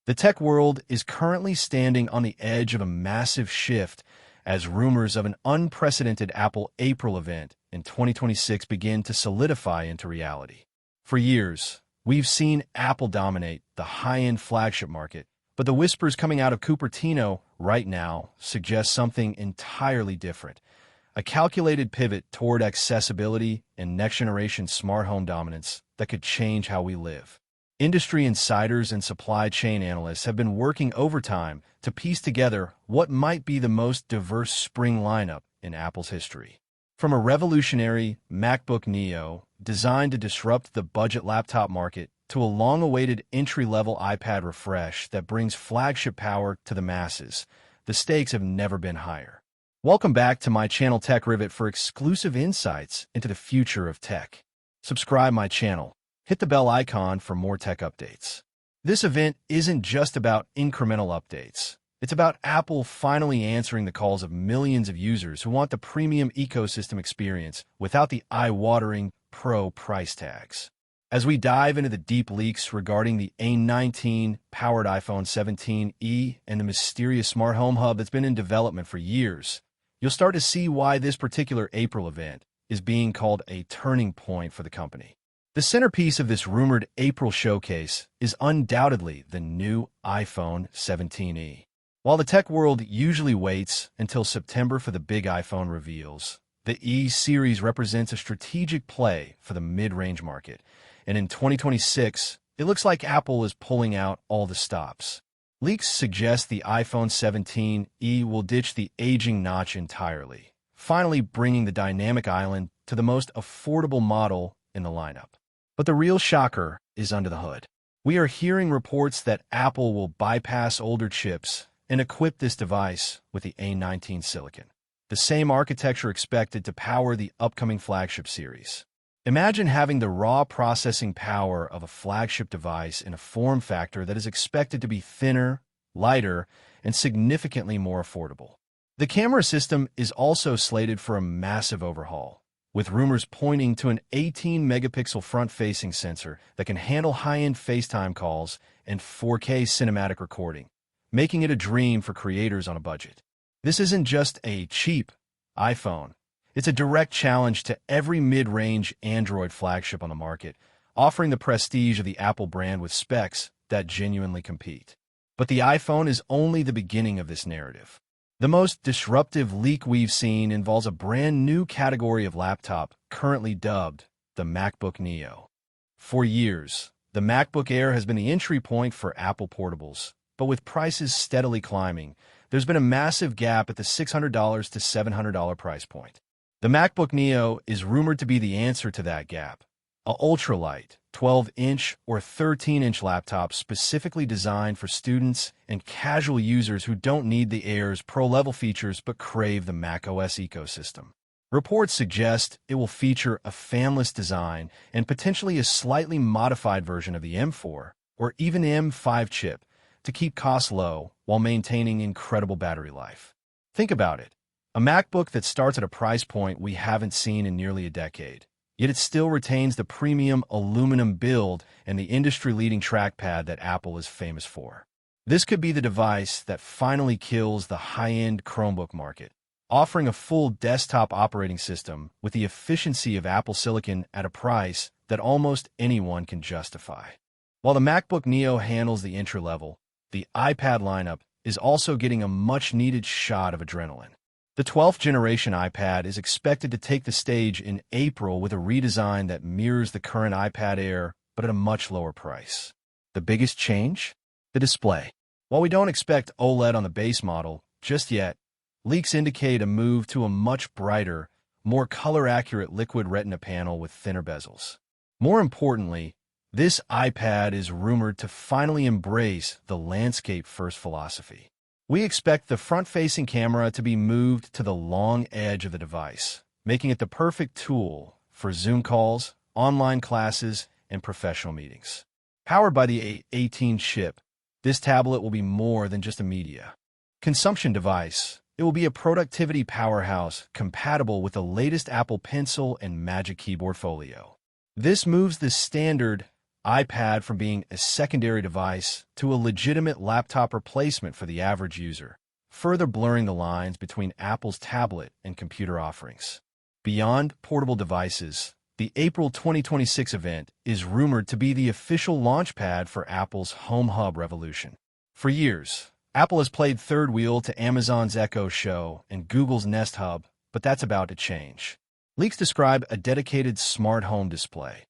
The tech world is currently standing on the edge of a massive shift as rumors of an unprecedented Apple April event in 2026 begin to solidify into reality. For years, we've seen Apple dominate the high-end flagship market, but the whispers coming out of Cupertino right now suggest something entirely different. A calculated pivot toward accessibility and next-generation smart home dominance that could change how we live. Industry insiders and supply chain analysts have been working overtime to piece together what might be the most diverse spring lineup in Apple's history. From a revolutionary MacBook Neo designed to disrupt the budget laptop market to a long-awaited entry-level iPad refresh that brings flagship power to the masses, the stakes have never been higher. Welcome back to my channel Tech Rivet for exclusive insights into the future of tech. Subscribe my channel. Hit the bell icon for more tech updates. This event isn't just about incremental updates. It's about Apple finally answering the calls of millions of users who want the premium ecosystem experience without the eye-watering Pro price tags. As we dive into the deep leaks regarding the A19-powered iPhone 17e and the mysterious smart home hub that's been in development for years, you'll start to see why this particular April event is being called a turning point for the company. The centerpiece of this rumored April showcase is undoubtedly the new iPhone 17e. While the tech world usually waits until September for the big iPhone reveals, the E series represents a strategic play for the mid-range market, and in 2026, it looks like Apple is pulling out all the stops. Leaks suggest the iPhone 17e will ditch the aging notch entirely, finally bringing the dynamic island to the most affordable model in the lineup. But the real shocker is under the hood. We are hearing reports that Apple will bypass older chips and equip this device with the A19 silicon, the same architecture expected to power the upcoming flagship series. Imagine having the raw processing power of a flagship device in a form factor that is expected to be thinner, lighter, and significantly more affordable. The camera system is also slated for a massive overhaul, with rumors pointing to an 18-megapixel front-facing sensor that can handle high-end FaceTime calls and 4K cinematic recording, making it a dream for creators on a budget. This isn't just a cheap iPhone. It's a direct challenge to every mid-range Android flagship on the market, offering the prestige of the Apple brand with specs that genuinely compete. But the iPhone is only the beginning of this narrative. The most disruptive leak we've seen involves a brand new category of laptop currently dubbed the MacBook Neo. For years, the MacBook Air has been the entry point for Apple portables, but with prices steadily climbing, there's been a massive gap at the $600 to $700 price point. The MacBook Neo is rumored to be the answer to that gap. A ultralight, 12-inch or 13-inch laptop specifically designed for students and casual users who don't need the Air's pro-level features but crave the macOS ecosystem. Reports suggest it will feature a fanless design and potentially a slightly modified version of the M4 or even M5 chip to keep costs low while maintaining incredible battery life. Think about it. A MacBook that starts at a price point we haven't seen in nearly a decade, yet it still retains the premium aluminum build and the industry-leading trackpad that Apple is famous for. This could be the device that finally kills the high-end Chromebook market, offering a full desktop operating system with the efficiency of Apple Silicon at a price that almost anyone can justify. While the MacBook Neo handles the entry level, the iPad lineup is also getting a much-needed shot of adrenaline. The 12th generation iPad is expected to take the stage in April with a redesign that mirrors the current iPad Air, but at a much lower price. The biggest change? The display. While we don't expect OLED on the base model just yet, leaks indicate a move to a much brighter, more color-accurate liquid retina panel with thinner bezels. More importantly, this iPad is rumored to finally embrace the landscape-first philosophy. We expect the front-facing camera to be moved to the long edge of the device, making it the perfect tool for Zoom calls, online classes, and professional meetings. Powered by the A18 chip, this tablet will be more than just a media consumption device. It will be a productivity powerhouse compatible with the latest Apple Pencil and Magic Keyboard Folio. This moves the standard iPad from being a secondary device to a legitimate laptop replacement for the average user, further blurring the lines between Apple's tablet and computer offerings. Beyond portable devices, the April 2026 event is rumored to be the official launchpad for Apple's Home Hub revolution. For years, Apple has played third wheel to Amazon's Echo Show and Google's Nest Hub, but that's about to change. Leaks describe a dedicated smart home display,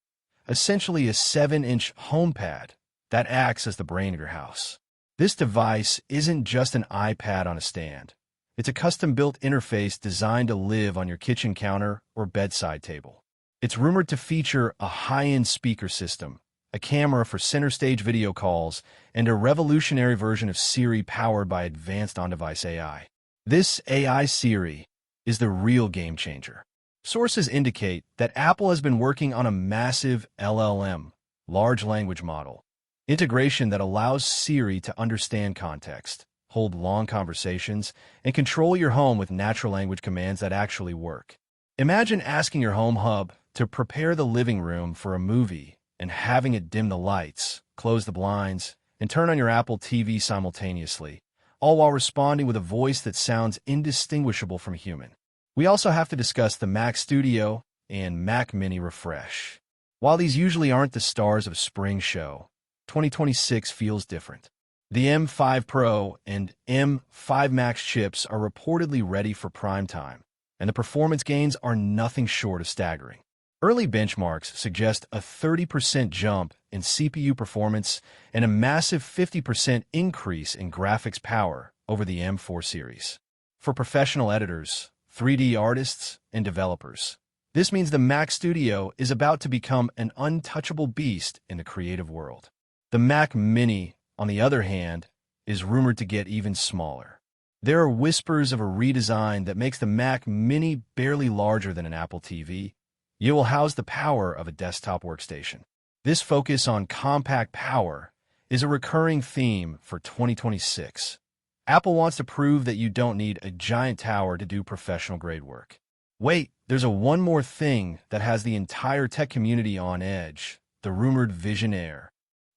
essentially a 7-inch HomePad that acts as the brain of your house. This device isn't just an iPad on a stand. It's a custom-built interface designed to live on your kitchen counter or bedside table. It's rumored to feature a high-end speaker system, a camera for center-stage video calls, and a revolutionary version of Siri powered by advanced on-device AI. This AI Siri is the real game-changer. Sources indicate that Apple has been working on a massive LLM, large language model, integration that allows Siri to understand context, hold long conversations, and control your home with natural language commands that actually work. Imagine asking your Home Hub to prepare the living room for a movie and having it dim the lights, close the blinds, and turn on your Apple TV simultaneously, all while responding with a voice that sounds indistinguishable from human. We also have to discuss the Mac Studio and Mac Mini refresh. While these usually aren't the stars of a spring show, 2026 feels different. The M5 Pro and M5 Max chips are reportedly ready for prime time, and the performance gains are nothing short of staggering. Early benchmarks suggest a 30% jump in CPU performance and a massive 50% increase in graphics power over the M4 series. For professional editors, 3D artists, and developers, this means the Mac Studio is about to become an untouchable beast in the creative world. The Mac Mini, on the other hand, is rumored to get even smaller. There are whispers of a redesign that makes the Mac Mini barely larger than an Apple TV. It will house the power of a desktop workstation. This focus on compact power is a recurring theme for 2026. Apple wants to prove that you don't need a giant tower to do professional-grade work. Wait, there's one more thing that has the entire tech community on edge, the rumored Visionaire.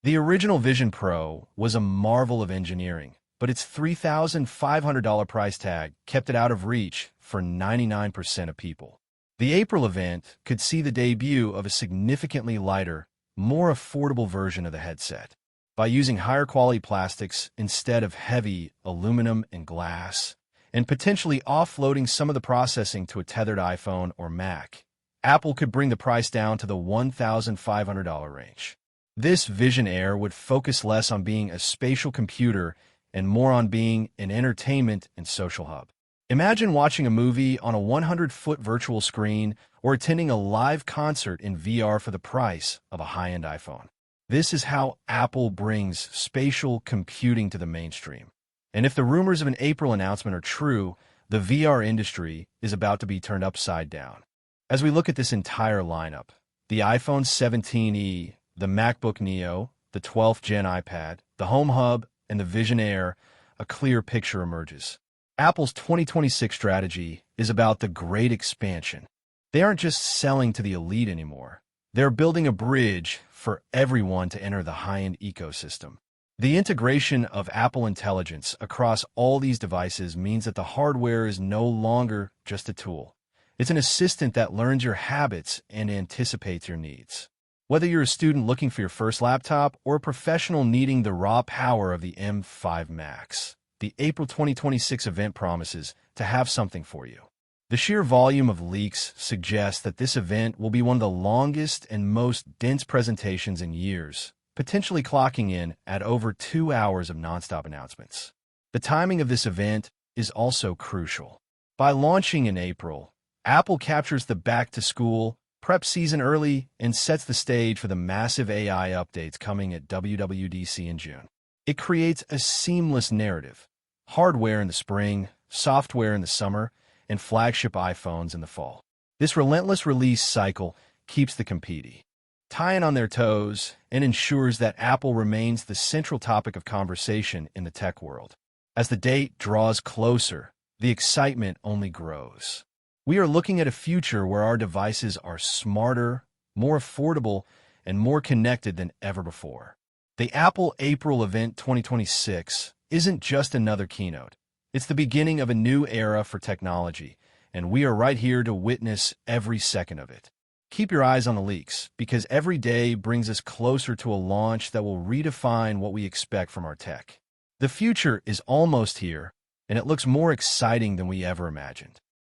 The original Vision Pro was a marvel of engineering, but its $3,500 price tag kept it out of reach for 99% of people. The April event could see the debut of a significantly lighter, more affordable version of the headset. By using higher quality plastics instead of heavy aluminum and glass, and potentially offloading some of the processing to a tethered iPhone or Mac, Apple could bring the price down to the $1,500 range. This Vision Air would focus less on being a spatial computer and more on being an entertainment and social hub. Imagine watching a movie on a 100-foot virtual screen or attending a live concert in VR for the price of a high-end iPhone. This is how Apple brings spatial computing to the mainstream. And if the rumors of an April announcement are true, the VR industry is about to be turned upside down. As we look at this entire lineup, the iPhone 17e, the MacBook Neo, the 12th Gen iPad, the Home Hub, and the Vision Air, a clear picture emerges. Apple's 2026 strategy is about the great expansion. They aren't just selling to the elite anymore. They're building a bridge for everyone to enter the high-end ecosystem. The integration of Apple Intelligence across all these devices means that the hardware is no longer just a tool. It's an assistant that learns your habits and anticipates your needs. Whether you're a student looking for your first laptop or a professional needing the raw power of the M5 Max, the April 2026 event promises to have something for you. The sheer volume of leaks suggests that this event will be one of the longest and most dense presentations in years, potentially clocking in at over 2 hours of nonstop announcements. The timing of this event is also crucial. By launching in April, Apple captures the back-to-school prep season early and sets the stage for the massive AI updates coming at WWDC in June. It creates a seamless narrative: hardware in the spring, software in the summer, and flagship iPhones in the fall. This relentless release cycle keeps the competition tying on their toes and ensures that Apple remains the central topic of conversation in the tech world. As the date draws closer, the excitement only grows. We are looking at a future where our devices are smarter, more affordable, and more connected than ever before. The Apple April event 2026 isn't just another keynote. It's the beginning of a new era for technology, and we are right here to witness every second of it. Keep your eyes on the leaks, because every day brings us closer to a launch that will redefine what we expect from our tech. The future is almost here, and it looks more exciting than we ever imagined.